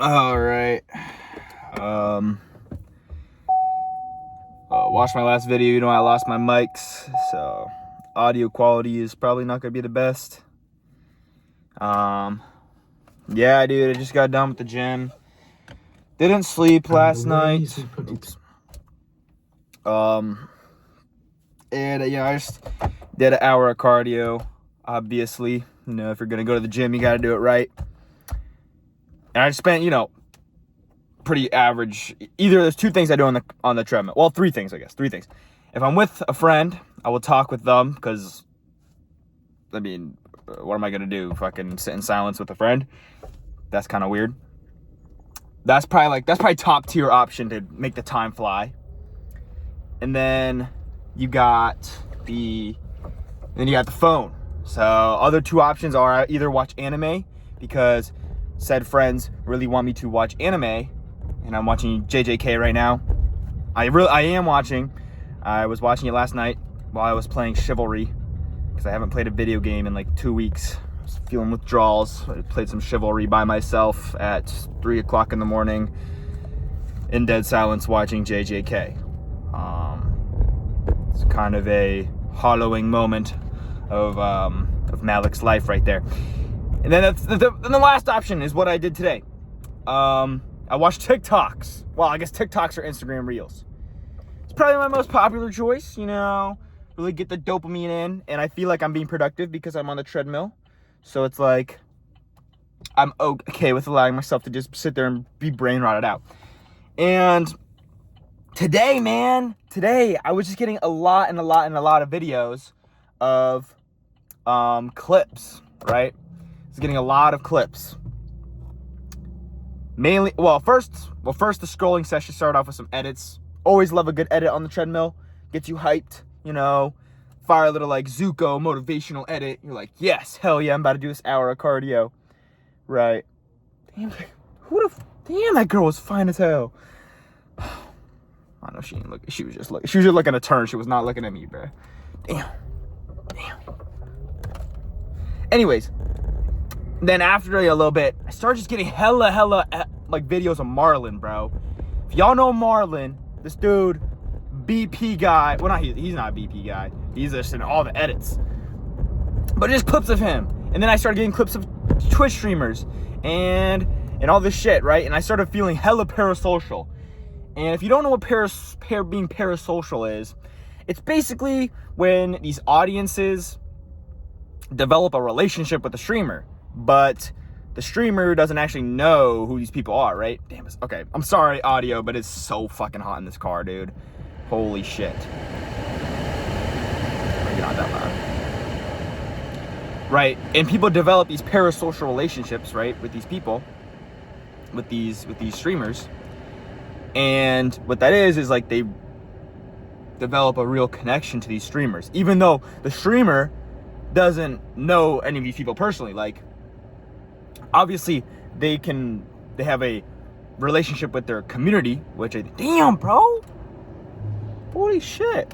All right. Um, watched my last video. You know, I lost my mics, so audio quality is probably not gonna be the best. Yeah, dude, I just got done with the gym. Didn't sleep last night. Oops. And I just did an hour of cardio. Obviously, you know, if you're gonna go to the gym, you gotta do it right. And I spent, pretty average. Either there's two things I do on the treadmill. Well, three things, I guess. Three things. If I'm with a friend, I will talk with them because, what am I gonna do? Fucking sit in silence with a friend? That's kind of weird. That's probably top tier option to make the time fly. And then you got the phone. So other two options are either watch anime because said friends really want me to watch anime, and I'm watching JJK right now. I am watching. I was watching it last night while I was playing Chivalry because I haven't played a video game in like 2 weeks. I was feeling withdrawals. I played some Chivalry by myself at 3 o'clock in the morning in dead silence watching JJK. It's kind of a hollowing moment of Malik's life right there. And then the last option is what I did today. I watched TikToks. Well, I guess TikToks or Instagram Reels. It's probably my most popular choice, really get the dopamine in, and I feel like I'm being productive because I'm on the treadmill. So it's like, I'm okay with allowing myself to just sit there and be brain rotted out. And today, I was just getting a lot of videos of clips, right? I was getting a lot of clips. Mainly, first the scrolling session started off with some edits. Always love a good edit on the treadmill. Gets you hyped, fire a little like Zuko motivational edit. You're like, yes, hell yeah, I'm about to do this hour of cardio. Right. Damn, that girl was fine as hell. I know she didn't look. She was just looking to turn. She was not looking at me, bro. Damn. Anyways, then after a little bit, I started just getting hella like videos of Marlon, bro. If y'all know Marlon, this dude, BP guy. Well, he's not a BP guy. He's just in all the edits. But just clips of him. And then I started getting clips of Twitch streamers and all this shit, right? And I started feeling hella parasocial. And if you don't know what being parasocial is, it's basically when these audiences develop a relationship with the streamer, but the streamer doesn't actually know who these people are, right? Damn it. Okay, I'm sorry, audio, but it's so fucking hot in this car, dude. Holy shit. Maybe not that loud. Right, and people develop these parasocial relationships, right, with these people, with these streamers. And what that is like they develop a real connection to these streamers, even though the streamer doesn't know any of these people personally. Like, obviously they have a relationship with their community, which damn, bro, holy shit,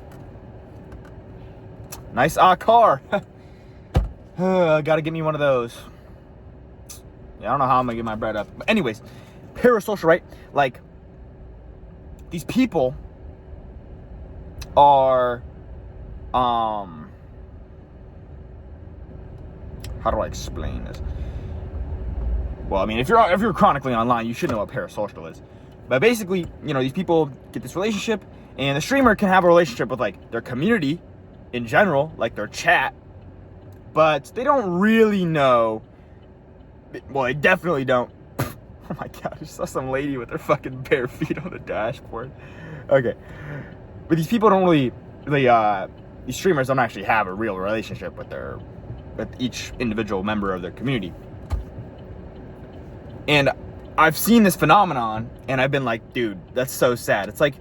nice car. Gotta get me one of those. Yeah, I don't know how I'm gonna get my bread up, but anyways, parasocial, right? Like, these people are how do I explain this? Well, I mean, if you're chronically online, you should know what parasocial is. But basically, these people get this relationship, and the streamer can have a relationship with like their community in general, like their chat, but they don't really know. Well, they definitely don't. Oh my god, I just saw some lady with her fucking bare feet on the dashboard. Okay. But these people don't really, these streamers don't actually have a real relationship with each individual member of their community. And I've seen this phenomenon, and I've been like, dude, that's so sad. It's like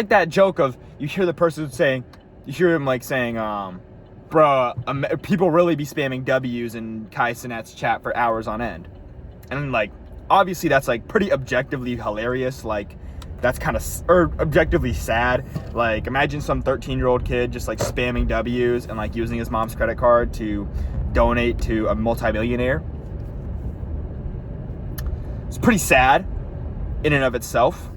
that joke of, you hear the person saying, you hear him like saying, bruh, people really be spamming W's in Kai Cenat's chat for hours on end. And like, obviously that's like pretty objectively hilarious. Like, that's kind of, or objectively sad. Like, imagine some 13-year-old kid just like spamming W's and like using his mom's credit card to donate to a multimillionaire. It's pretty sad in and of itself.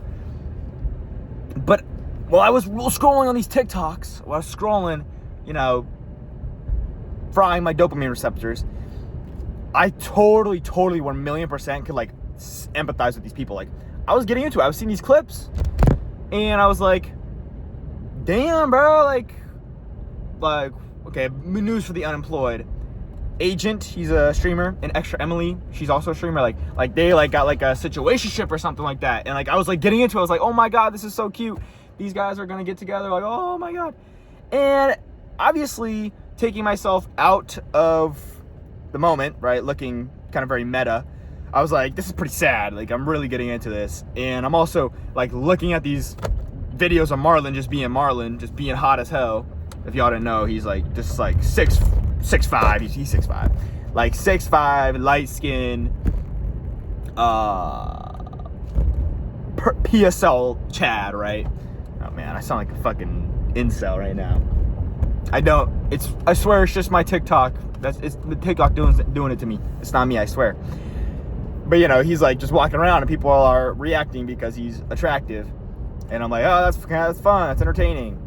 But while I was scrolling on these TikToks, while I was scrolling, frying my dopamine receptors, I totally 1,000,000% could like empathize with these people. Like, I was getting into it. I was seeing these clips and I was like, damn, bro, like, okay, news for the unemployed. Agent, he's a streamer, and Extra Emily, she's also a streamer. Like they like got like a situationship or something like that. And like I was like getting into it. I was like, oh my god, this is so cute. These guys are gonna get together. Like, oh my god. And obviously taking myself out of the moment, right, looking kind of very meta, I was like, this is pretty sad. Like, I'm really getting into this. And I'm also like looking at these videos of Marlon, just being hot as hell. If y'all didn't know, he's like just like 6'5", he's 6'5", like 6'5", light skin, PSL Chad, right? Oh man, I sound like a fucking incel right now. I swear it's just my TikTok. It's the TikTok doing it to me. It's not me, I swear. But he's like just walking around and people are reacting because he's attractive. And I'm like, oh, that's fun, that's entertaining.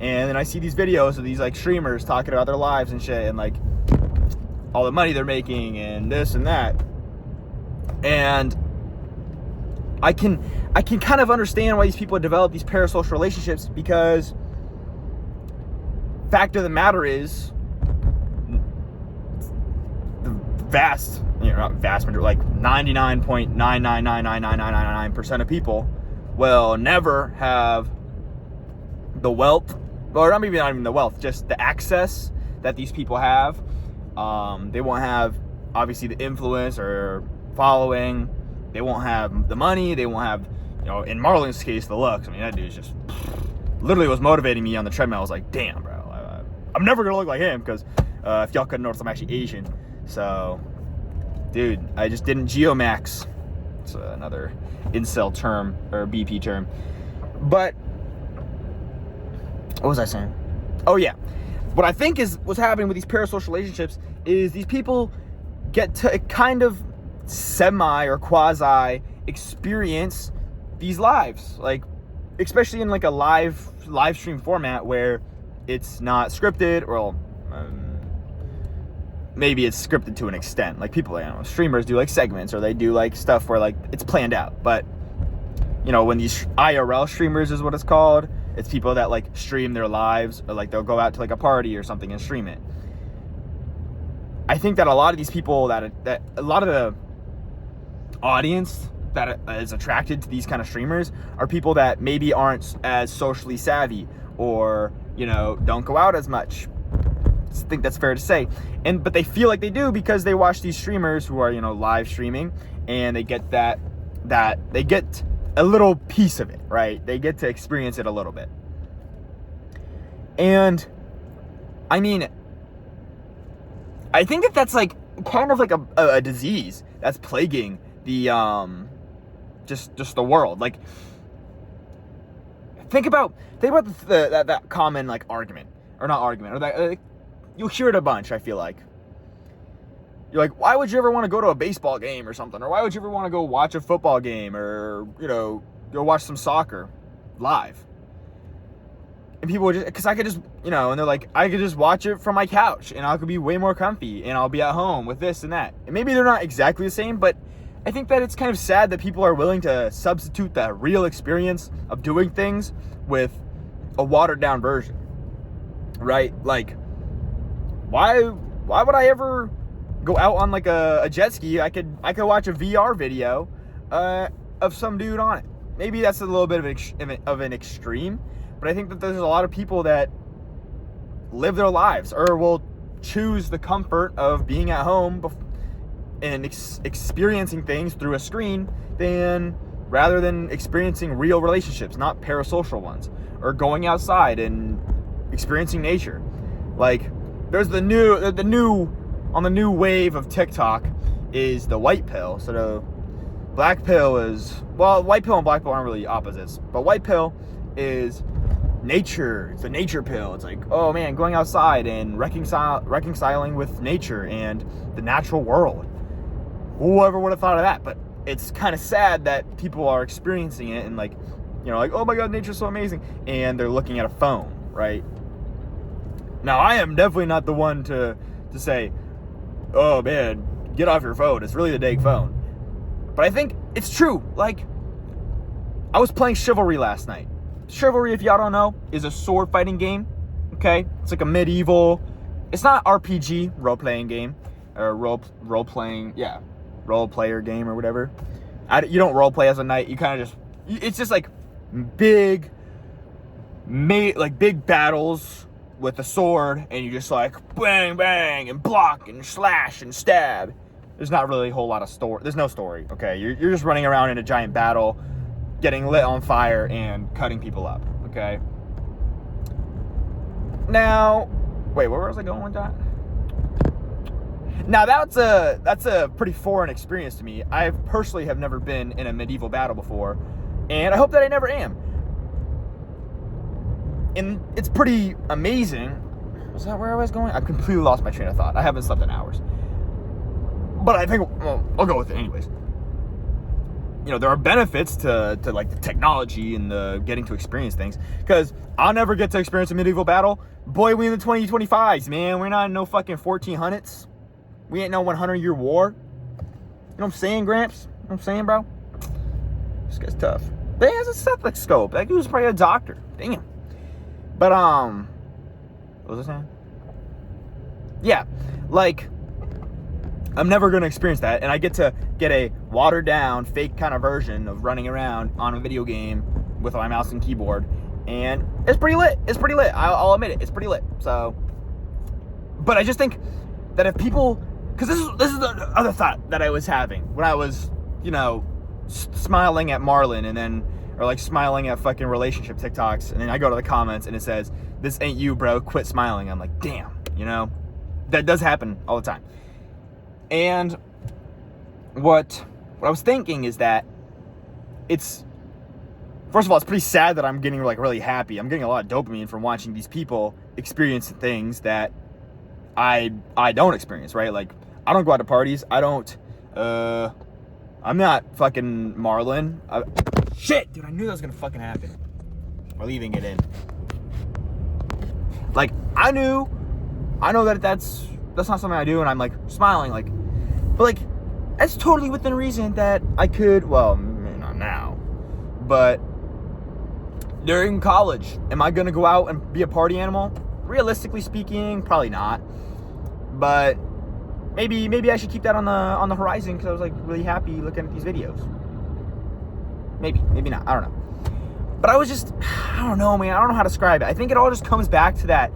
And then I see these videos of these like streamers talking about their lives and shit, and like all the money they're making and this and that. And I can kind of understand why these people develop these parasocial relationships, because fact of the matter is the vast, not vast majority, like 99.9999999% of people will never have the wealth, or maybe not even the wealth, just the access that these people have. They won't have, obviously, the influence or following. They won't have the money. They won't have, in Marlon's case, the looks. I mean, that dude just literally was motivating me on the treadmill. I was like, damn, bro, I'm never going to look like him, because if y'all couldn't notice, I'm actually Asian. So, dude, I just didn't geomax. It's another incel term, or BP term. But what was I saying? Oh yeah, what I think is what's happening with these parasocial relationships is these people get to kind of semi or quasi experience these lives, like especially in like a live stream format where it's not scripted, or maybe it's scripted to an extent. Like people, streamers do like segments, or they do like stuff where like it's planned out. But when these IRL streamers is what it's called, it's people that like stream their lives, or like they'll go out to like a party or something and stream it. I think that a lot of these people that a lot of the audience that is attracted to these kind of streamers are people that maybe aren't as socially savvy, or don't go out as much. I think that's fair to say. But they feel like they do because they watch these streamers who are live streaming, and they get that they get a little piece of it, right? They get to experience it a little bit. And I mean, I think that's like kind of like a disease that's plaguing the just the world. Like, think about that common like argument, or not argument, or that you'll hear it a bunch. I feel like you're like, why would you ever want to go to a baseball game or something? Or why would you ever want to go watch a football game, or, go watch some soccer live? And people would just, because I could just, and they're like, I could just watch it from my couch, and I could be way more comfy, and I'll be at home with this and that. And maybe they're not exactly the same, but I think that it's kind of sad that people are willing to substitute that real experience of doing things with a watered down version, right? Like, why would I ever go out on like a jet ski? I could watch a VR video of some dude on it. Maybe that's a little bit of an extreme, but I think that there's a lot of people that live their lives, or will choose the comfort of being at home and experiencing things through a screen rather than experiencing real relationships, not parasocial ones, or going outside and experiencing nature. Like, there's the new wave of TikTok is the white pill. So the black pill is, well, white pill and black pill aren't really opposites, but white pill is nature. It's the nature pill. It's like, oh man, going outside and reconciling with nature and the natural world. Whoever would have thought of that? But it's kind of sad that people are experiencing it and like, like, oh my God, nature's so amazing. And they're looking at a phone, right? Now, I am definitely not the one to say, oh man, get off your phone. It's really the dang phone. But I think it's true. Like, I was playing Chivalry last night. Chivalry, if y'all don't know, is a sword fighting game. Okay? It's like a medieval, it's not RPG, role-playing game. Or role-playing, yeah. Role-player game or whatever. You don't role-play as a knight. You kind of just, it's just like big battles with a sword, and you just like bang, bang, and block, and slash, and stab. There's not really a whole lot of story. There's no story, okay? You're just running around in a giant battle, getting lit on fire, and cutting people up, okay? Now, wait, where was I going with that? Now, that's a pretty foreign experience to me. I personally have never been in a medieval battle before, and I hope that I never am. And it's pretty amazing. Was that where I was going? I completely lost my train of thought. I haven't slept in hours. But I think, well, I'll go with it anyways. There are benefits to like the technology and the getting to experience things. Because I'll never get to experience a medieval battle. Boy, we in the 2025s, man. We're not in no fucking 1400s. We ain't no 100-year war. You know what I'm saying, Gramps? You know what I'm saying, bro? This guy's tough. But he has a stethoscope. That dude was probably a doctor. Damn. But, what was I saying? Yeah, like, I'm never going to experience that, and I get to get a watered-down, fake kind of version of running around on a video game with my mouse and keyboard, and it's pretty lit. It's pretty lit. I'll admit it. It's pretty lit. So, but I just think that if people, because this is the other thought that I was having when I was, smiling at Marlon and then, or like smiling at fucking relationship TikToks, and then I go to the comments and it says, "This ain't you, bro. Quit smiling." I'm like, damn, that does happen all the time. And what I was thinking is that it's, first of all, it's pretty sad that I'm getting like really happy. I'm getting a lot of dopamine from watching these people experience things that I don't experience, right? Like, I don't go out to parties. I'm not fucking Marlon. Shit, dude, I knew that was gonna fucking happen. We're leaving it in. Like, I know that that's not something I do, and I'm like smiling, like, but like, that's totally within reason that I could, well, not now, but during college, am I gonna go out and be a party animal? Realistically speaking, probably not. But maybe I should keep that on the horizon, because I was like really happy looking at these videos. Maybe not. I don't know. But I was just, I don't know, man. I don't know how to describe it. I think it all just comes back to that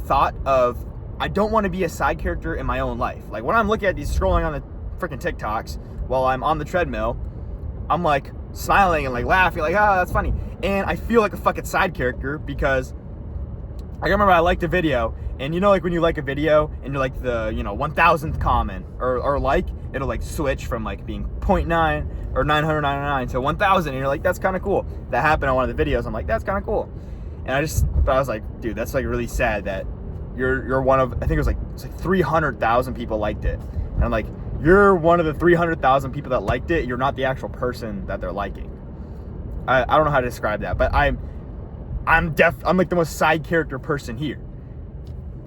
thought of, I don't want to be a side character in my own life. Like, when I'm looking at these, scrolling on the freaking TikToks while I'm on the treadmill, I'm like smiling and like laughing, like, oh, that's funny. And I feel like a fucking side character, because I remember I liked a video, and like when you like a video and you're like the 1000th comment or like, it'll like switch from like being 0.9 or 999 to 1000, and you're like, that's kind of cool. That happened on one of the videos. I'm like, that's kind of cool. And I was like, dude, that's like really sad that you're one of, I think it was like 300,000 people liked it. And I'm like, you're one of the 300,000 people that liked it. You're not the actual person that they're liking. I don't know how to describe that, but I'm like the most side character person here.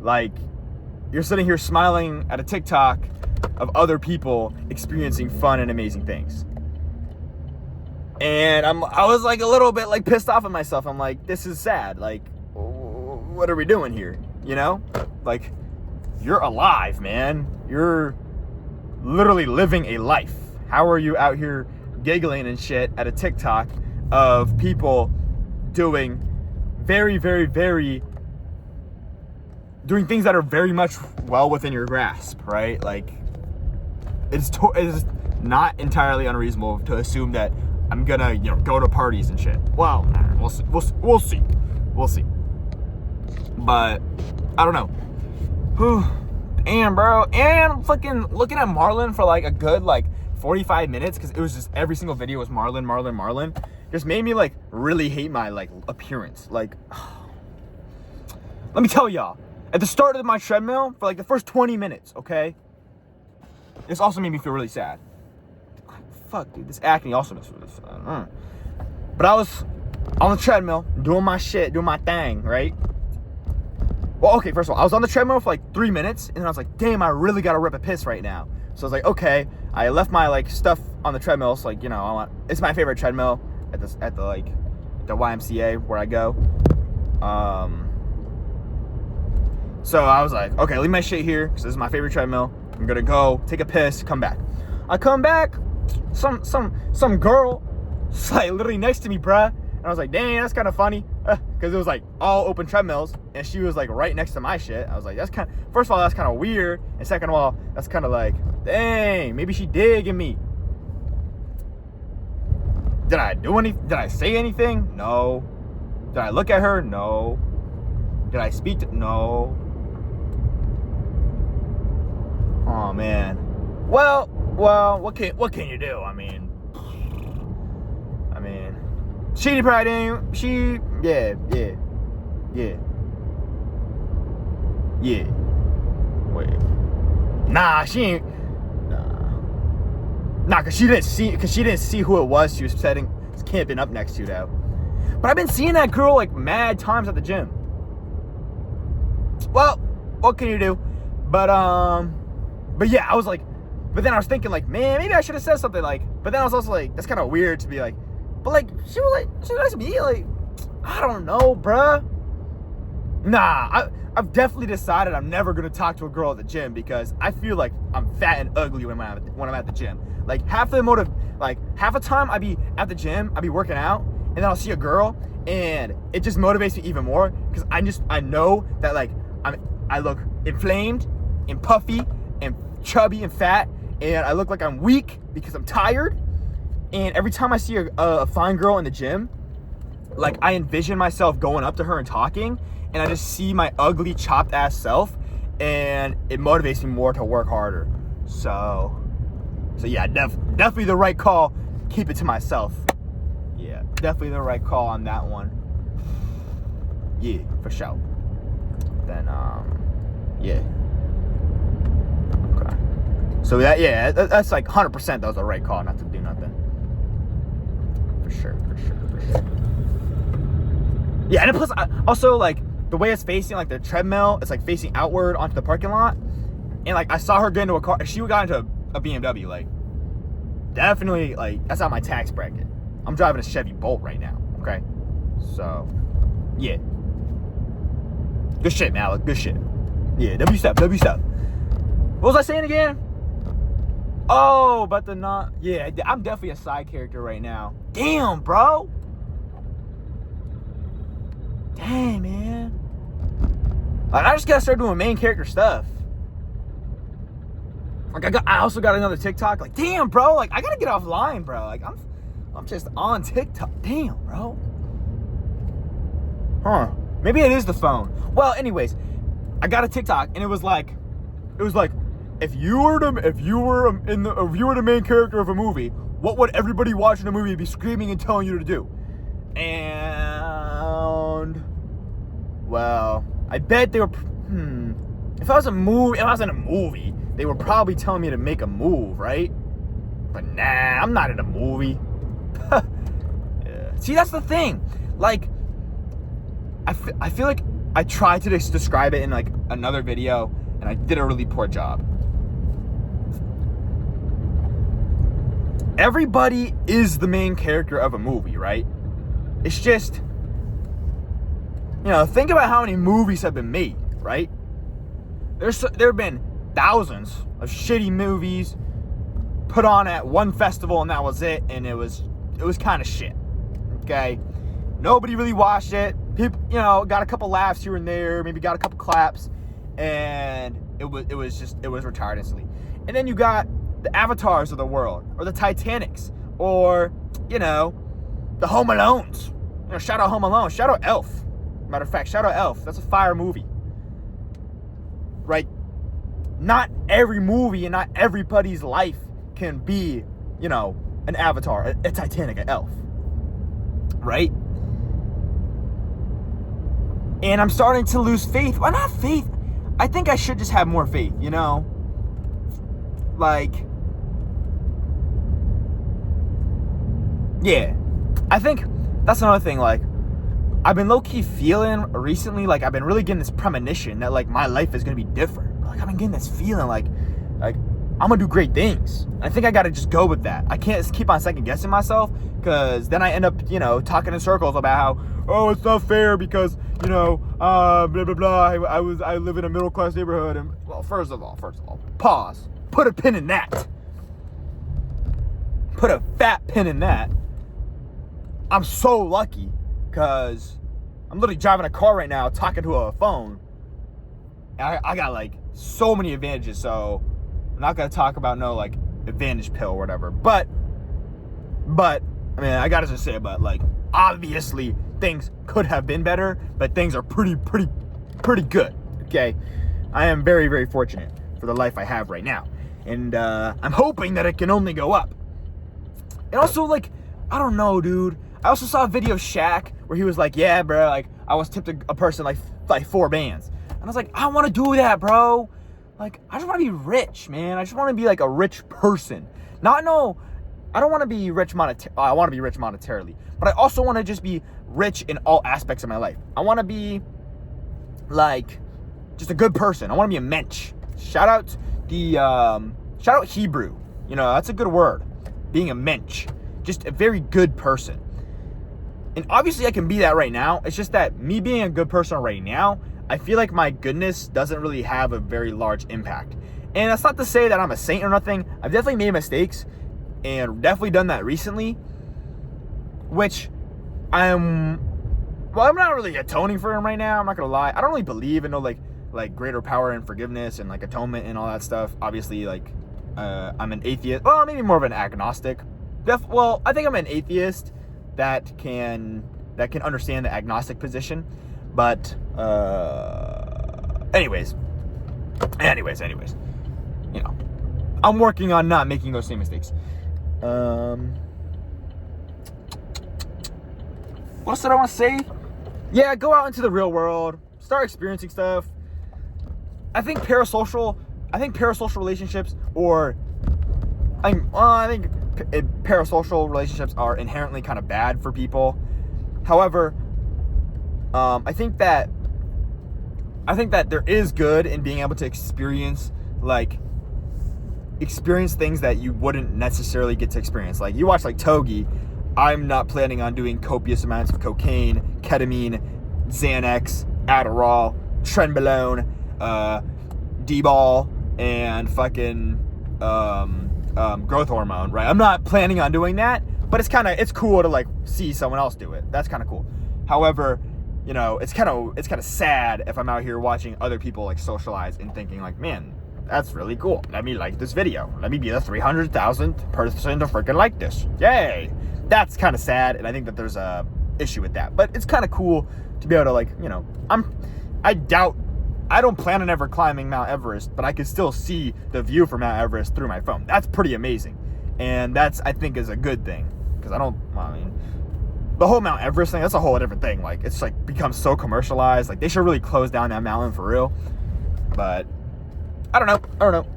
Like, you're sitting here smiling at a TikTok of other people experiencing fun and amazing things. And I was like a little bit like pissed off at myself. I'm like, this is sad. Like, what are we doing here? Like, you're alive, man. You're literally living a life. How are you out here giggling and shit at a TikTok of people doing very, very, very, doing things that are very much well within your grasp, right? Like, it's not entirely unreasonable to assume that I'm gonna, go to parties and shit. Well, we'll see. But I don't know. Damn, bro. And fucking looking at Marlon for like a good 45 minutes, because it was just every single video was Marlon, just made me like really hate my like appearance. Like, let me tell y'all, at the start of my treadmill, for like the first 20 minutes, okay, this also made me feel really sad. fuck, dude? This acne also messes with this. But I was on the treadmill, doing my shit, doing my thing, right? Well, okay, first of all, I was on the treadmill for like 3 minutes, and then I was like, damn, I really gotta rip a piss right now. So I was like, okay. I left my like stuff on the treadmill, so like, you know, it's my favorite treadmill at the YMCA where I go. So I was like, okay, leave my shit here, because this is my favorite treadmill. I'm gonna go take a piss, come back. I come back, some girl, like literally next to me, bruh. And I was like, dang, that's kind of funny, because it was like all open treadmills, and she was like right next to my shit. I was like, first of all, that's kind of weird, and second of all, that's kind of like, dang, maybe she digging me. Did I say anything? No. Did I look at her? No. Did I speak to? No. Oh man. Well, what can you do? I mean, she probably didn't. Yeah. Wait. Nah, she ain't. Nah, cause she didn't see who it was she was camping up next to though. But I've been seeing that girl like mad times at the gym. Well, what can you do? But yeah, I was like, but then I was thinking like, man, maybe I should have said something like. But then I was also like, that's kind of weird to be like. But like, she was nice to me. Like, I don't know, bruh. Nah, I've definitely decided I'm never gonna talk to a girl at the gym because I feel like I'm fat and ugly when I'm at the gym. Like half the time I be at the gym, I be working out, and then I'll see a girl, and it just motivates me even more because I know that like I look inflamed and puffy and chubby and fat, and I look like I'm weak because I'm tired. And every time I see a fine girl in the gym, like I envision myself going up to her and talking, and I just see my ugly, chopped ass self, and it motivates me more to work harder. So yeah, definitely the right call. Keep it to myself. Yeah, definitely the right call on that one. Yeah, for sure. Then yeah. Okay. So that's like 100%. That was the right call, not to do nothing. For sure. Yeah, and plus, also, like, the way it's facing, like, the treadmill, it's, like, facing outward onto the parking lot. And, like, I saw her get into a car. She got into a BMW, like, definitely, like, that's not my tax bracket. I'm driving a Chevy Bolt right now, okay? So, yeah. Good shit, Malik. Good shit. Yeah, W step. What was I saying again? Oh, but yeah, I'm definitely a side character right now. Damn, bro. Dang, man. Like, I just gotta start doing main character stuff. Like, I also got another TikTok. Like, damn, bro. Like, I gotta get offline, bro. Like, I'm just on TikTok. Damn, bro. Huh. Maybe it is the phone. Well, anyways, I got a TikTok, and it was like, if you were the main character of a movie, what would everybody watching the movie be screaming and telling you to do? And well, I bet they were. If I was in a movie, they were probably telling me to make a move, right? But nah, I'm not in a movie. Yeah. See, that's the thing. Like, I feel like I tried to describe it in like another video, and I did a really poor job. Everybody is the main character of a movie, right? It's just, think about how many movies have been made, right? There have been thousands of shitty movies put on at one festival, and that was it, and it was kind of shit. Okay, nobody really watched it. People, got a couple laughs here and there, maybe got a couple claps, and it was retired instantly. And then you got the Avatars of the world, or the Titanics, or the Home Alones. Shout out Home Alone. Shout out Elf. Matter of fact, shout out Elf. That's a fire movie. Right? Not every movie and not everybody's life can be, an Avatar, a Titanic, an Elf. Right? And I'm starting to lose faith. Well, not faith. I think I should just have more faith, Like, yeah, I think that's another thing. Like, I've been low-key feeling recently, like, I've been really getting this premonition that, like, my life is gonna be different. Like, I've been getting this feeling like I'm gonna do great things. I think I gotta just go with that. I can't just keep on second guessing myself, because then I end up, talking in circles about how, oh, it's not fair because, blah, blah, blah. I live in a middle-class neighborhood. And, well, first of all, pause. Put a pin in that. Put a fat pin in that. I'm so lucky, because I'm literally driving a car right now, talking to a phone. And I got, like, so many advantages, so I'm not going to talk about no, like, advantage pill or whatever. But, I mean, I got to just say, but, like, obviously things could have been better, but things are pretty good, okay? I am very, very fortunate for the life I have right now. And I'm hoping that it can only go up. And also, like, I don't know, dude. I also saw a video of Shaq where he was like, yeah, bro, like, I was tipped a person like 4 bands. And I was like, I want to do that, bro. Like, I just want to be rich, man. I just want to be like a rich person. I don't want to be rich I want to be rich monetarily, but I also want to just be rich in all aspects of my life. I want to be like just a good person. I want to be a mensch. Shout out Hebrew. That's a good word. Being a mensch. Just a very good person. And obviously I can be that right now. It's just that me being a good person right now, I feel like my goodness doesn't really have a very large impact. And that's not to say that I'm a saint or nothing. I've definitely made mistakes and definitely done that recently, which I'm not really atoning for them right now. I'm not gonna lie. I don't really believe in no like greater power and forgiveness and like atonement and all that stuff. Obviously, like I'm an atheist. Well, maybe more of an agnostic. I think I'm an atheist that can understand the agnostic position. But anyways, I'm working on not making those same mistakes. What else did I want to say? Yeah, go out into the real world, start experiencing stuff. I think parasocial relationships, I think parasocial relationships are inherently kind of bad for people. However, I think that there is good in being able to experience things that you wouldn't necessarily get to experience. Like, you watch like Togi. I'm not planning on doing copious amounts of cocaine, ketamine, Xanax, Adderall, Trenbolone, D-ball, and fucking growth hormone, right? I'm not planning on doing that, but it's cool to like see someone else do it. That's kind of cool. However, it's kind of sad if I'm out here watching other people like socialize and thinking like, man, that's really cool. Let me like this video. Let me be the 300,000th person to freaking like this. Yay! That's kind of sad, and I think that there's a issue with that. But it's kind of cool to be able to like, I don't plan on ever climbing Mount Everest, but I can still see the view from Mount Everest through my phone. That's pretty amazing, and that's, I think, is a good thing, because the whole Mount Everest thing, that's a whole different thing. Like, it's like become so commercialized. Like, they should really close down that mountain for real. But I don't know.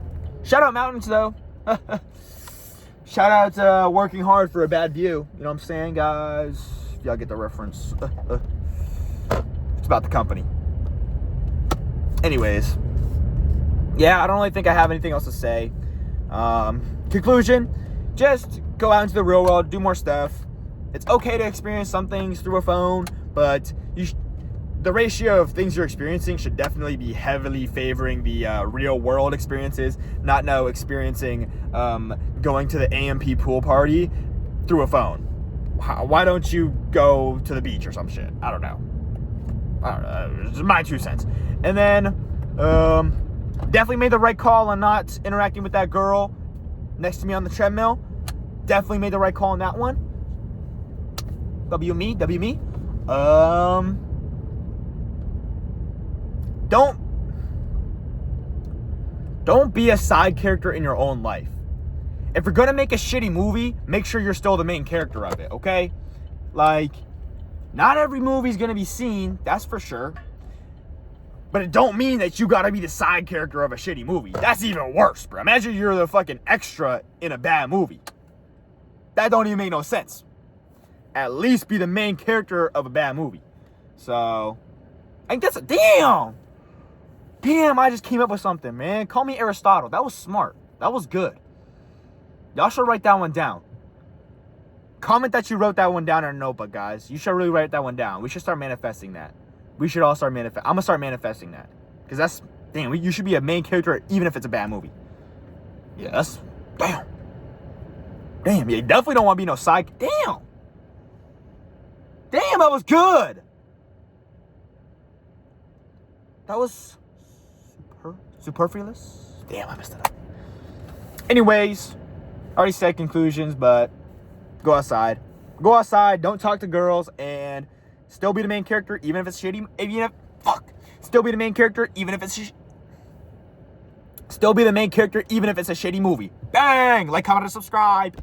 Shout out mountains though. Shout out working hard for a bad view. You know what I'm saying, guys? Y'all get the reference. It's about the company. Anyways, yeah, I don't really think I have anything else to say. Conclusion, just go out into the real world, do more stuff. It's okay to experience some things through a phone, but the ratio of things you're experiencing should definitely be heavily favoring the real world experiences, not experiencing going to the AMP pool party through a phone. Why don't you go to the beach or some shit? I don't know. It's my 2 cents. And then definitely made the right call on not interacting with that girl next to me on the treadmill. Definitely made the right call on that one. W me. Don't be a side character in your own life. If you're gonna make a shitty movie, make sure you're still the main character of it, okay? Like, not every movie's gonna be seen, that's for sure. But it don't mean that you gotta be the side character of a shitty movie. That's even worse, bro. Imagine you're the fucking extra in a bad movie. That don't even make no sense. at least be the main character of a bad movie. So, I think that's a damn. Damn, I just came up with something, man. Call me Aristotle. That was smart. That was good. Y'all should write that one down. Comment that you wrote that one down in a notebook, guys. You should really write that one down. We should start manifesting that. We should all start manifesting. I'm going to start manifesting that. Because that's, damn, you should be a main character even if it's a bad movie. Yeah, that's, damn. Damn, you definitely don't want to be no side. Damn. Damn, that was good. That was superfluous. Damn, I messed it up. Anyways, I already said conclusions, but go outside. Go outside, don't talk to girls, and still be the main character, even if it's shitty. Still be the main character, even if it's still be the main character, even if it's a shitty movie. Bang! Like, comment, and subscribe.